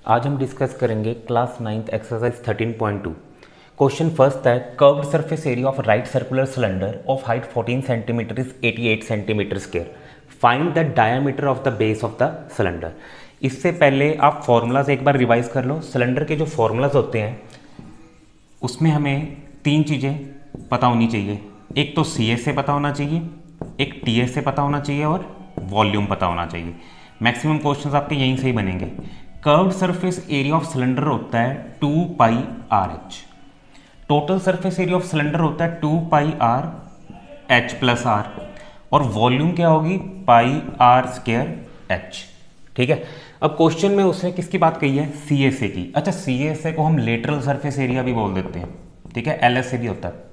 आज हम डिस्कस करेंगे class 9th exercise 13.2। Question first है, curved surface area of right circular cylinder of height 14 centimetre is 88 centimetre square, find the diameter of the base of the cylinder. इससे पहले आप formulas एक बार revise कर लो। Cylinder के जो formulas होते हैं उसमें हमें तीन चीज़ें पता होनी चाहिए। एक तो सी एस से पता होना चाहिए, एक टी एस से पता होना चाहिए और वॉल्यूम पता होना चाहिए। मैक्सिमम क्वेश्चंस आपके यहीं से ही बनेंगे। Curved surface area of cylinder होता है 2 pi R H. Total surface area of cylinder होता है 2 pi R H plus R, और वॉल्यूम क्या होगी पाई आर स्क्वायर एच। ठीक है, अब क्वेश्चन में उसने किसकी बात कही है, सी एस ए की। अच्छा, सी एस ए को हम लेटरल सरफेस एरिया भी बोल देते हैं। ठीक है, एल एस ए भी होता है।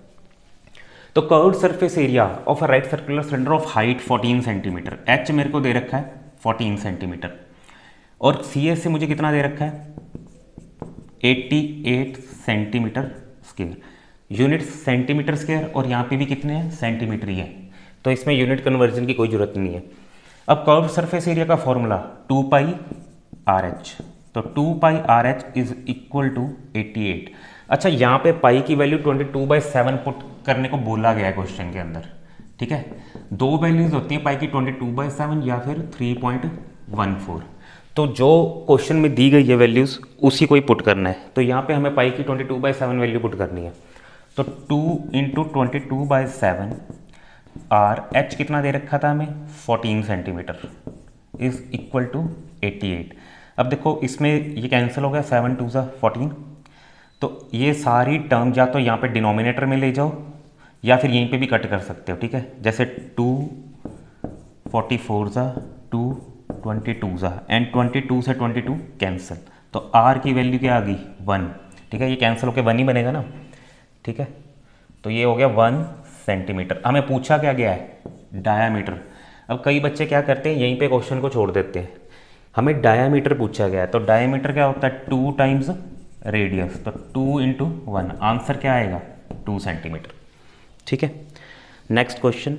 तो curved surface area of a right circular cylinder of height 14 centimetre, H मेरे को दे रखा है 14 सेंटीमीटर, और सी एस से मुझे कितना दे रखा है 88 centimetre square. Unit centimetre square, और यहाँ पे भी कितने हैं, सेंटीमीटर ही है, तो इसमें यूनिट कन्वर्जन की कोई जरूरत नहीं है। अब कर्व्ड सरफेस एरिया का फॉर्मूला 2 पाई आर एच, तो 2 pi R H is equal to 88। अच्छा, यहाँ पे पाई की वैल्यू 22/7 पुट करने को बोला गया है क्वेश्चन के अंदर। ठीक है, दो वैल्यूज होती हैं पाई की, 22/7 या फिर 3.14। तो जो क्वेश्चन में दी गई है वैल्यूज उसी को ही पुट करना है। तो यहाँ पे हमें पाई की 22/7 वैल्यू पुट करनी है। तो 2 × 22/7 आर एच कितना दे रखा था हमें 14 सेंटीमीटर इज इक्वल टू 88। अब देखो इसमें ये कैंसिल हो गया, 7 2 ज़ा 14, तो ये सारी टर्म या तो यहाँ पे डिनोमिनेटर में ले जाओ या फिर यहीं पे भी कट कर सकते हो। ठीक है, जैसे 2 44 ज़ा 2 22 ज़ा एंड 22 से 22 कैंसिल, तो आर की वैल्यू क्या आ गई 1। ठीक है, ये कैंसिल होकर 1 ही बनेगा ना। ठीक है, तो ये हो गया 1 सेंटीमीटर। हमें पूछा क्या गया है, डायामीटर। अब कई बच्चे क्या करते हैं, यहीं पे क्वेश्चन को छोड़ देते हैं। हमें डायामीटर पूछा गया है, तो डायामीटर क्या होता है 2 टाइम्स रेडियस, तो 2 × 1, आंसर क्या आएगा 2 सेंटीमीटर। ठीक है, नेक्स्ट क्वेश्चन।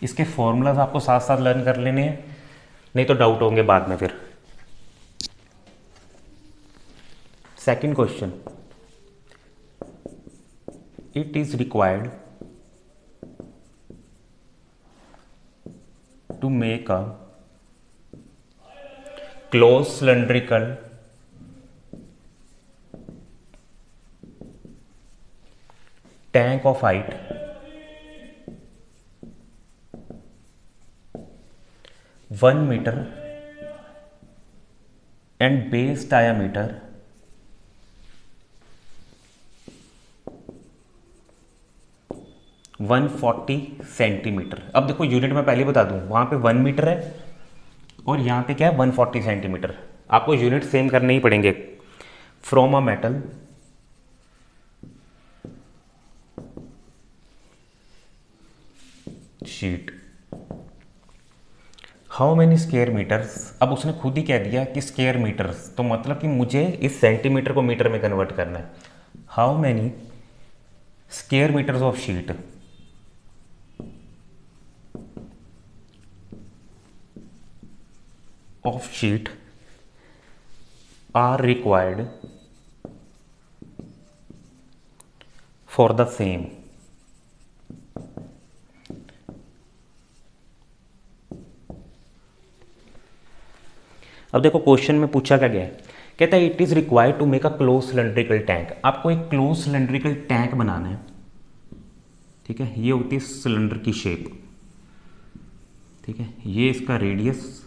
इसके फॉर्मूलाज आपको साथ साथ लर्न कर लेने हैं, नहीं तो डाउट होंगे बाद में फिर। Second question, it is required to make a close cylindrical tank of height 1 meter and base diameter 140 centimetre. अब देखो यूनिट में पहले बता दूं, वहां पे 1 मीटर है और यहाँ पे क्या है 140 सेंटीमीटर। आपको यूनिट सेम करने ही पड़ेंगे। From a metal sheet how many square metres. अब उसने खुद ही कह दिया कि स्क्वायर मीटर्स, तो मतलब कि मुझे इस सेंटीमीटर को मीटर में कन्वर्ट करना है। How many square metres of sheet are required for the same अब देखो क्वेश्चन में पूछा क्या गया है, कहता है it is required to make a close cylindrical tank. आपको एक क्लोज सिलेंड्रिकल टैंक बनाना है। ठीक है, ये होती है सिलेंडर की शेप। ठीक है, ये इसका रेडियस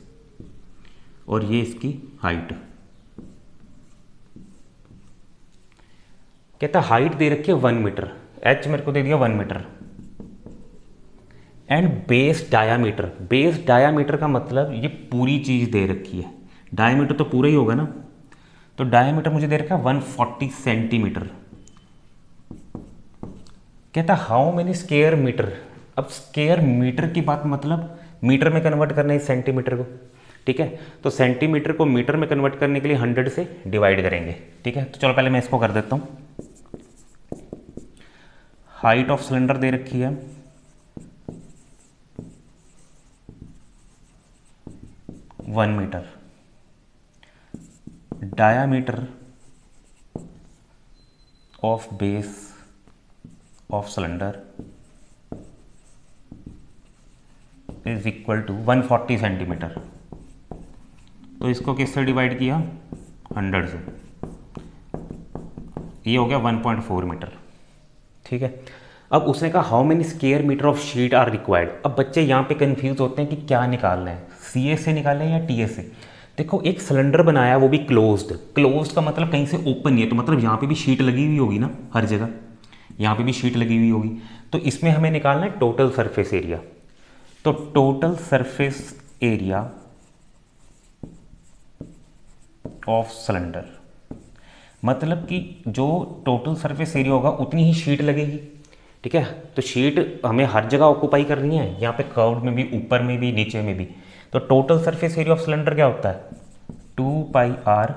और ये इसकी हाइट। कहता हाइट दे रखी है 1 मीटर, एच मेरे को दे दिया 1 metre, and base diameter. Base diameter का मतलब ये पूरी चीज दे रखी है, डायामीटर तो पूरा ही होगा ना, तो डायामीटर मुझे दे रखा है 140 सेंटीमीटर। कहता हाउ मेनी स्क्वायर मीटर। अब स्क्वायर मीटर की बात मतलब मीटर में कन्वर्ट करना है सेंटीमीटर को। ठीक है। तो सेंटीमीटर को मीटर में कन्वर्ट करने के लिए 100 से डिवाइड करेंगे, ठीक है। तो चलो पहले मैं इसको कर देता हूँ। हाइट ऑफ सिलेंडर दे रखी है 1 metre, diameter of base of cylinder is equal to 140 centimetre. तो इसको किससे डिवाइड किया, 100 से, ये हो गया 1.4 मीटर, ठीक है। अब उसने कहा how many square metre of sheet are required. अब बच्चे यहाँ पे कंफ्यूज होते हैं कि क्या निकालना है, सी से निकालें या टी से। देखो एक सिलेंडर बनाया वो भी क्लोज्ड, क्लोज्ड का मतलब कहीं से ओपन नहीं है, तो मतलब यहाँ पे भी शीट लगी हुई होगी ना, हर जगह यहाँ पे भी शीट लगी हुई होगी। तो इसमें हमें निकालना है टोटल सरफेस एरिया। तो total surface area of cylinder, मतलब कि जो टोटल सरफेस एरिया होगा उतनी ही शीट लगेगी, ठीक है। तो शीट हमें हर जगह ऑक्यूपाई करनी है, यहाँ पे कर्व में भी, ऊपर में भी, नीचे में भी। तो total surface area of cylinder क्या होता है, 2πr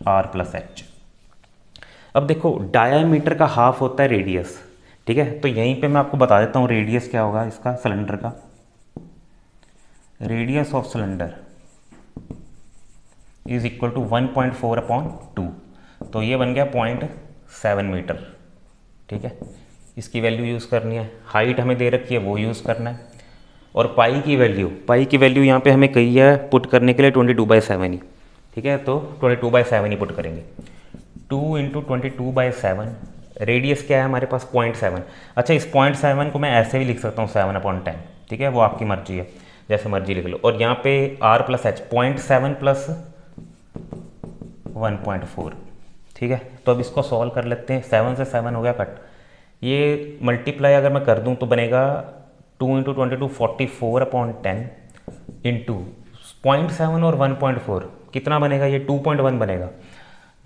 r + h। अब देखो डायामीटर का हाफ होता है रेडियस, ठीक है। तो यहीं पे मैं आपको बता देता हूँ रेडियस क्या होगा इसका, सिलेंडर का radius of cylinder is equal to 1.4/2। तो ये बन गया 0.7 मीटर, ठीक है। इसकी वैल्यू यूज़ करनी है, हाइट हमें दे रखी है वो यूज़ करना है, और पाई की वैल्यू यहाँ पे हमें कही है पुट करने के लिए 22/7 ही, ठीक है। तो 22/7 ही पुट करेंगे। 2 × 22/7, रेडियस क्या है हमारे पास 0.7। अच्छा इस 0.7 को मैं ऐसे भी लिख सकता हूँ 7/10, ठीक है, वो आपकी मर्जी है, जैसे मर्जी लिख लो। और यहाँ पे r + h 0.7 + 1.4, ठीक है। तो अब इसको सॉल्व कर लेते हैं। 7 से 7 हो गया कट, ये मल्टीप्लाई अगर मैं कर दूं तो बनेगा 2 × 22 44/10 इंटू 0.7 और 1.4 कितना बनेगा, ये 2.1 बनेगा।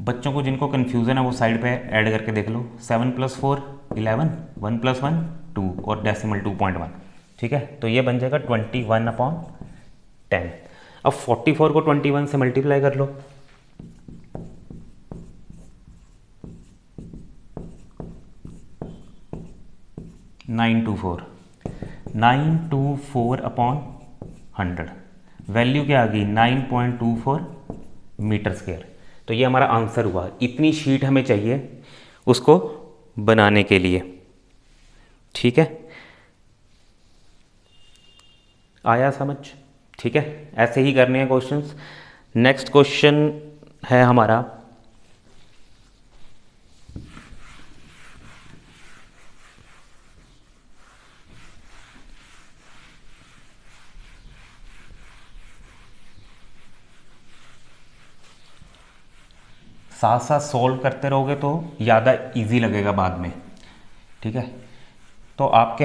बच्चों को जिनको कन्फ्यूज़न है वो साइड पे ऐड करके देख लो, 7 + 4 11, 1 + 1 2 और डेसिमल 2.1, ठीक है। तो ये बन जाएगा 21/10। अब 44 को 21 से मल्टीप्लाई कर लो, 924/100, वैल्यू क्या आ गई 9.24 मीटर स्क्वायर। तो ये हमारा आंसर हुआ, इतनी शीट हमें चाहिए उसको बनाने के लिए, ठीक है। आया समझ, ठीक है। ऐसे ही करने हैं क्वेश्चंस। नेक्स्ट क्वेश्चन है हमारा साथ साथ सॉल्व करते रहोगे तो ज़्यादा इजी लगेगा बाद में, ठीक है। तो आपके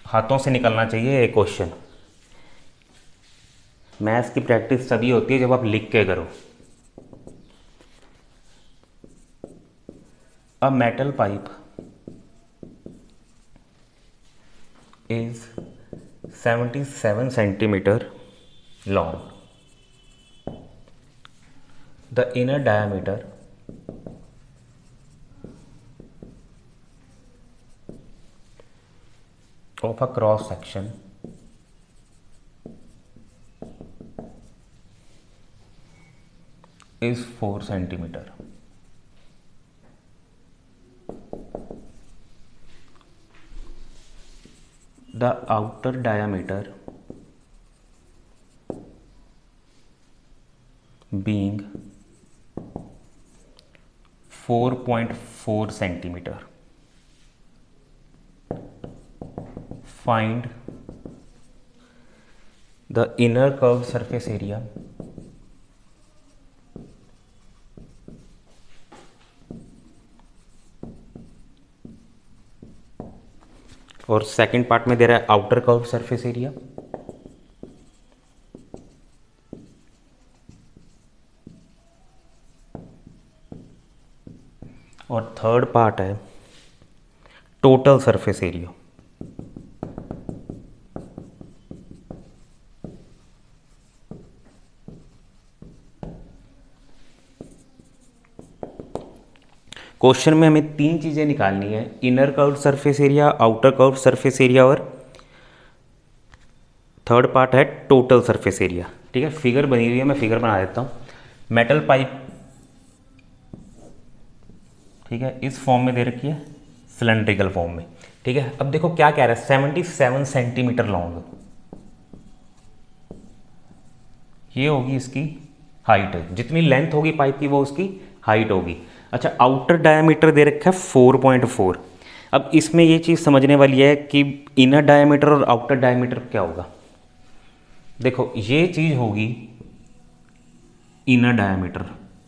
हाथों से निकलना चाहिए ये क्वेश्चन। मैथ्स की प्रैक्टिस तभी होती है जब आप लिख के करो। A metal pipe is 77 centimetre long. The inner diameter of a cross section is 4 centimeter. The outer diameter being 4.4 centimeter. Find the inner curved surface area और सेकंड पार्ट में दे रहा है आउटर कर्व सरफेस एरिया। और third part है total surface area. Question में हमें तीन चीज़ें निकालनी है, inner curved surface area, outer curved surface area और थर्ड पार्ट है टोटल सरफेस एरिया। ठीक है, फिगर बनी हुई है, मैं फिगर बना देता हूँ। मेटल पाइप, ठीक है, इस फॉर्म में दे रखी है, सिलेंड्रिकल फॉर्म में। ठीक है, अब देखो क्या कह रहा है, 77 सेंटीमीटर लॉन्ग, ये होगी इसकी हाइट, जितनी लेंथ होगी पाइप की वो उसकी हाइट होगी। अच्छा, आउटर डायमीटर दे रखा है 4.4। अब इसमें ये चीज़ समझने वाली है कि इनर डायमीटर और आउटर डायमीटर क्या होगा। देखो ये चीज़ होगी इनर डायमीटर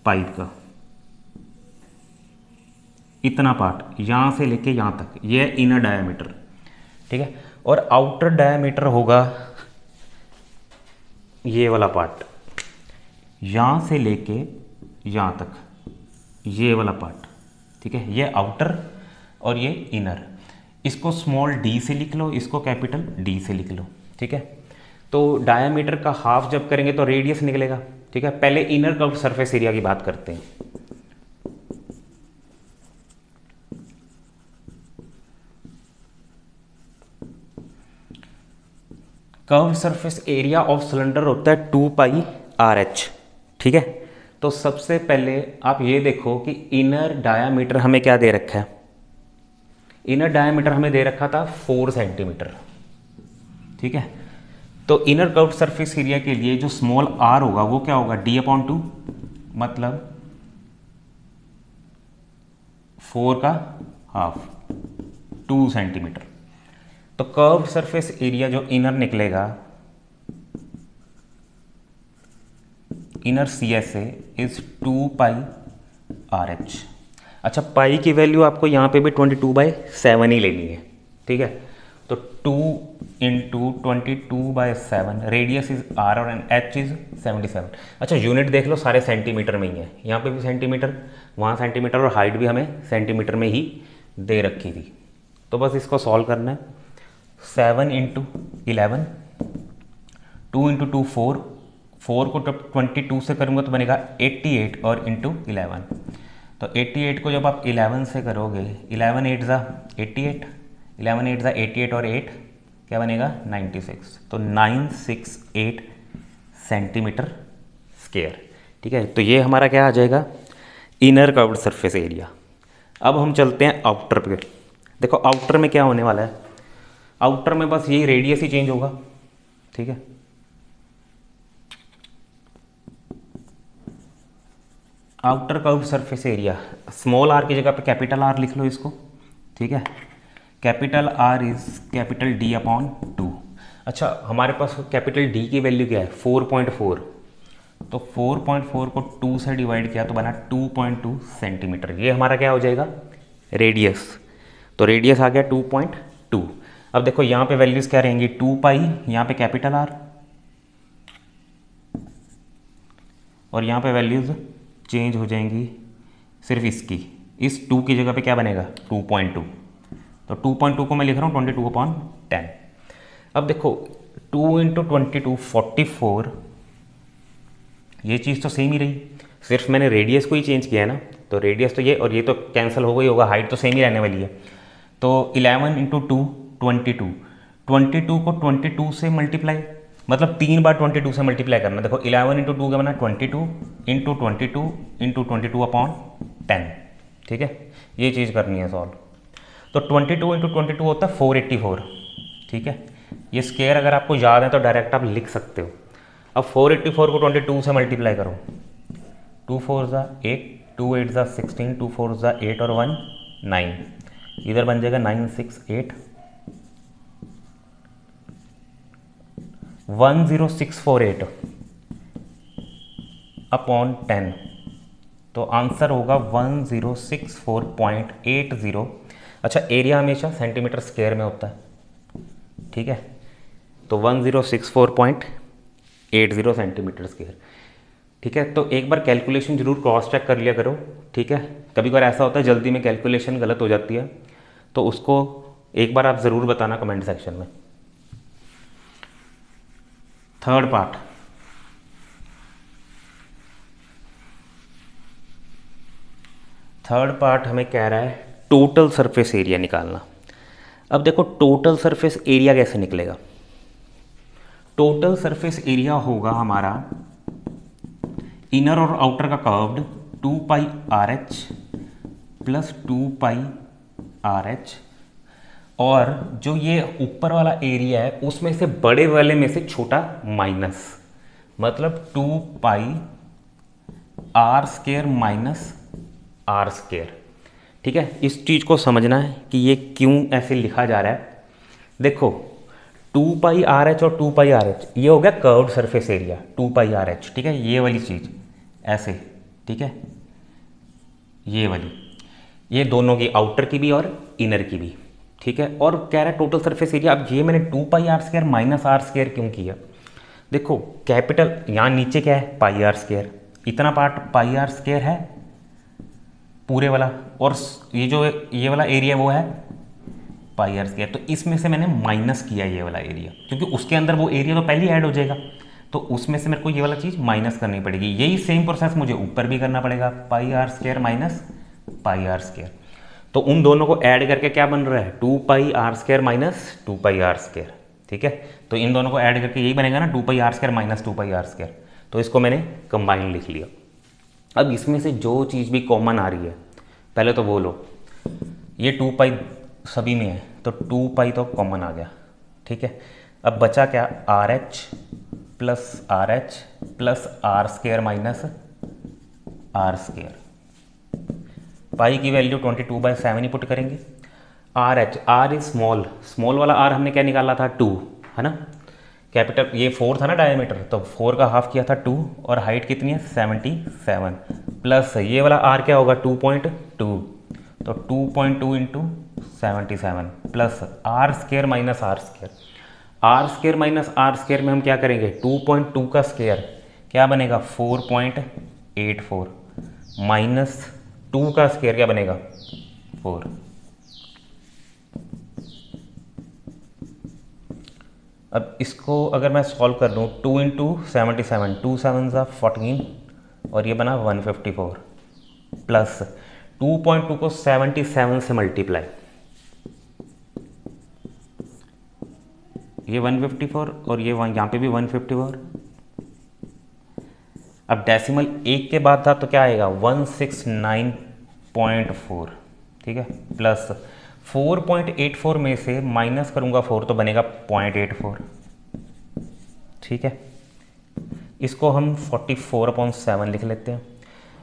पाइप का, इतना पार्ट यहाँ से लेके यहाँ तक, ये है इनर डायमीटर। ठीक है, और आउटर डायमीटर होगा ये वाला पार्ट, यहाँ से लेके यहाँ तक, ये वाला पार्ट। ठीक है, ये आउटर और ये इनर। इसको स्मॉल डी से लिख लो, इसको कैपिटल डी से लिख लो। ठीक है, तो डायमीटर का हाफ जब करेंगे तो रेडियस निकलेगा। ठीक है, पहले इनर कर्व्ड सरफेस एरिया की बात करते हैं। Curved surface area of cylinder होता है 2πRh। ठीक है, तो सबसे पहले आप ये देखो कि इनर डायामीटर हमें क्या दे रखा है, इनर डायामीटर हमें दे रखा था 4 सेंटीमीटर। ठीक है, तो इनर कर्व्ड सरफेस एरिया के लिए जो स्मॉल r होगा वो क्या होगा, d/2, मतलब 4 का हाफ, 2 सेंटीमीटर। तो कर्व्ड सरफेस एरिया जो इनर निकलेगा, inner C S A is 2πRh। अच्छा, पाई की वैल्यू आपको यहाँ पे भी 22/7 ही लेनी है। ठीक है, तो 2 × 22/7, रेडियस इज r और h इज 77। अच्छा, यूनिट देख लो, सारे सेंटीमीटर में ही है, यहाँ पे भी सेंटीमीटर, वहाँ सेंटीमीटर, और हाइट भी हमें सेंटीमीटर में ही दे रखी थी। तो बस इसको सॉल्व करना है। 7 × 11, 2 × 2 4, 4 को 22 से करूँगा तो बनेगा 88, और इंटू 11, तो 88 को जब आप 11 से करोगे, 11 8 ज़ा 88, 11 8 ज़ा 88, और 8 क्या बनेगा 96, तो 968 सेंटीमीटर स्क्वायर। ठीक है, तो ये हमारा क्या आ जाएगा, इनर कर्व्ड सरफेस एरिया। अब हम चलते हैं आउटर पे। देखो आउटर में क्या होने वाला है, आउटर में बस यही रेडियस ही चेंज होगा। ठीक है, outer curved surface area, small r की जगह पे कैपिटल R लिख लो इसको। ठीक है, capital R is capital D/2। अच्छा, हमारे पास कैपिटल D की वैल्यू क्या है, 4.4, तो 4.4 को 2 से डिवाइड किया तो बना 2.2 सेंटीमीटर। ये हमारा क्या हो जाएगा, रेडियस। तो रेडियस आ गया 2.2। अब देखो यहाँ पे वैल्यूज़ क्या रहेंगी, 2π, यहाँ पे कैपिटल R, और यहाँ पे वैल्यूज़ चेंज हो जाएंगी सिर्फ इसकी, इस 2 की जगह पे क्या बनेगा 2.2, तो 2.2 को मैं लिख रहा हूँ 22/10। अब देखो 2 × 22 44, ये चीज़ तो सेम ही रही, सिर्फ मैंने रेडियस को ही चेंज किया है ना, तो रेडियस तो ये और ये तो कैंसिल हो गई होगा, हाइट तो सेम ही रहने वाली है। तो 11 × 2 22, 22 को 22 से मल्टीप्लाई, मतलब 3 बार 22 से मल्टीप्लाई करना। देखो 11 × 2 क्या बना 22 × 22 × 22/10। ठीक है, ये चीज़ करनी है सॉल्व। तो 22 × 22 होता है 484। ठीक है, ये स्क्वायर अगर आपको याद है तो डायरेक्ट आप लिख सकते हो। अब 484 को 22 से मल्टीप्लाई करो, 2 4 ज़ा 8, 2 8 ज़ा 16, 2 4 ज़ा 8 और 1 9, इधर बन जाएगा 968 10648/10, तो आंसर होगा 1064.80। अच्छा, एरिया हमेशा सेंटीमीटर स्क्वायर में होता है। ठीक है, तो 1064.80 सेंटीमीटर स्क्वायर। ठीक है, तो एक बार कैलकुलेशन जरूर क्रॉस चेक कर लिया करो। ठीक है, कभी कभार ऐसा होता है जल्दी में कैलकुलेशन गलत हो जाती है, तो उसको एक बार आप ज़रूर बताना कमेंट सेक्शन में। थर्ड पार्ट, थर्ड पार्ट हमें कह रहा है टोटल सरफेस एरिया निकालना। अब देखो टोटल सरफेस एरिया कैसे निकलेगा। टोटल सरफेस एरिया होगा हमारा इनर और आउटर का curved 2 pi R H plus 2 pi R H, और जो ये ऊपर वाला एरिया है उसमें से बड़े वाले में से छोटा माइनस, मतलब 2 pi R square minus R square. ठीक है, इस चीज़ को समझना है कि ये क्यों ऐसे लिखा जा रहा है। देखो 2 पाई आर एच और 2 पाई आर एच ये हो गया curved surface area 2 pi R H. ठीक है, ये वाली चीज़ ऐसे, ठीक है, ये वाली, ये दोनों की, आउटर की भी और इनर की भी। ठीक है, और कह रहा है टोटल सरफेस एरिया। अब ये मैंने 2 pi R square minus R square क्यों किया। देखो कैपिटल यहाँ नीचे क्या है, पाई आर स्क्वायर, इतना पार्ट पाई आर स्क्वायर है पूरे वाला, और ये जो ये वाला एरिया वो है पाई आर स्क्वायर। तो इसमें से मैंने माइनस किया ये वाला एरिया, क्योंकि उसके अंदर वो एरिया तो पहले ही ऐड हो जाएगा, तो उसमें से मेरे को ये वाला चीज़ माइनस करनी पड़ेगी। यही सेम प्रोसेस मुझे ऊपर भी करना पड़ेगा, pi R square minus pi R square. तो उन दोनों को ऐड करके क्या बन रहा है, 2 pi R square minus 2 pi R square. ठीक है, तो इन दोनों को ऐड करके यही बनेगा ना, 2 pi R square minus 2 pi R square. तो इसको मैंने कंबाइन लिख लिया। अब इसमें से जो चीज़ भी कॉमन आ रही है पहले तो वो लो, ये 2 पाई सभी में है तो 2 पाई तो कॉमन आ गया। ठीक है, अब बचा क्या, R H plus R square minus R square. Pi की वैल्यू 22/7 ही पुट करेंगे। R H, R is small, small वाला आर हमने क्या निकाला था 2, है ना। कैपिटल ये 4 था ना डायमीटर, तो 4 का हाफ किया था 2, और हाइट कितनी है 77, प्लस ये वाला आर क्या होगा 2.2, तो 2.2 into 77 plus R square minus R square. R square minus R square में हम क्या करेंगे, 2.2 का स्क्वायर क्या बनेगा 4.84 माइनस 2 का स्क्वायर क्या बनेगा 4। अब इसको अगर मैं सॉल्व कर दूँ, 2 इंटू 77, 2 7 14, और ये बना 154 प्लस 2.2 को 77 से मल्टीप्लाई, ये 154 और ये यहाँ पे भी 154। अब डेसिमल एक के बाद था तो क्या आएगा 169.4। ठीक है, प्लस 4.84 में से माइनस करूँगा 4 तो बनेगा 0.84। ठीक है, इसको हम 44/7 लिख लेते हैं।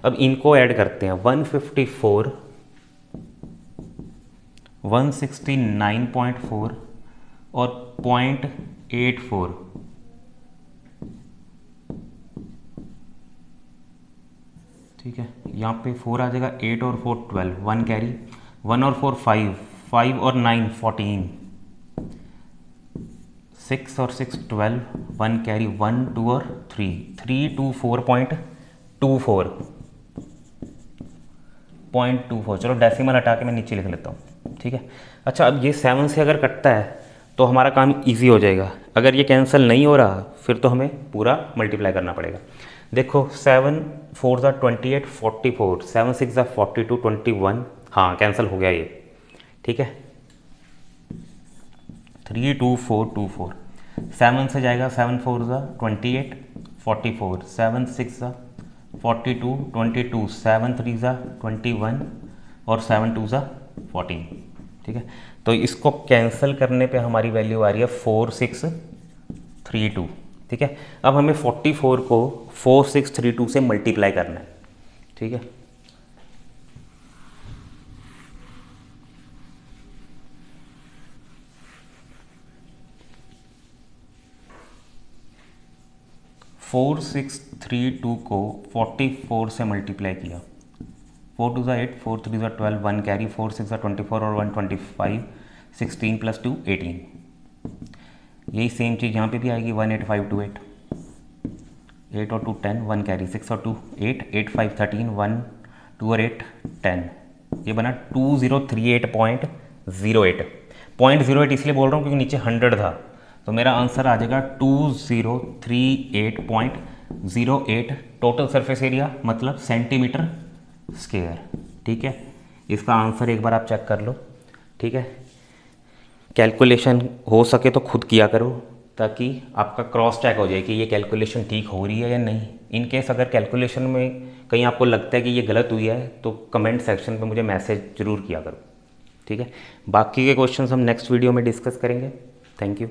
अब इनको ऐड करते हैं, 154 169.4 और 0.84। ठीक है, यहाँ पे 4 आ जाएगा, 8 और 4 12, 1 कैरी, 1 और 4 5, 5 और 9 14, 6 और 6 12, 1 कैरी, 1 2 और 3 3 2 4.24 0.24। चलो डेसिमल हटा के मैं नीचे लिख लेता हूँ। ठीक है, अच्छा अब ये 7 से अगर कटता है तो हमारा काम इजी हो जाएगा। अगर ये कैंसिल नहीं हो रहा फिर तो हमें पूरा मल्टीप्लाई करना पड़ेगा। देखो 7 4 28 44, 7 6 42 21, हाँ कैंसिल हो गया ये। ठीक है, 32424, 7 से जाएगा, 7 4 28 44, 7 6 42 22, 7 3 21 और 7 2 14। ठीक है, तो इसको कैंसिल करने पे हमारी वैल्यू आ रही है 4632। ठीक है, अब हमें 44 को 4632 से मल्टीप्लाई करना है। ठीक है, फोर 632 को 44 से मल्टीप्लाई किया, 4 2 8, 4 3 12, 1 कैरी, 4 6 24 और 1 25, 16 + 2 18। यही सेम चीज़ यहाँ पे भी आएगी, 18528, 8 और 2 10, 1 कैरी, 6 और 2 8, 8 5 13, 1 2 और 8 10। ये बना 2038.08। 0.08 इसलिए बोल रहा हूँ क्योंकि नीचे 100 था, तो मेरा आंसर आ जाएगा 2038.08 टोटल सरफेस एरिया, मतलब सेंटीमीटर स्क्वायर। ठीक है, इसका आंसर एक बार आप चेक कर लो। ठीक है, कैलकुलेशन हो सके तो खुद किया करो ताकि आपका क्रॉस चेक हो जाए कि ये कैलकुलेशन ठीक हो रही है या नहीं। इन केस अगर कैलकुलेशन में कहीं आपको लगता है कि ये गलत हुई है तो कमेंट सेक्शन पे मुझे मैसेज ज़रूर किया करो। ठीक है, बाकी के क्वेश्चंस हम नेक्स्ट वीडियो में डिस्कस करेंगे। Thank you.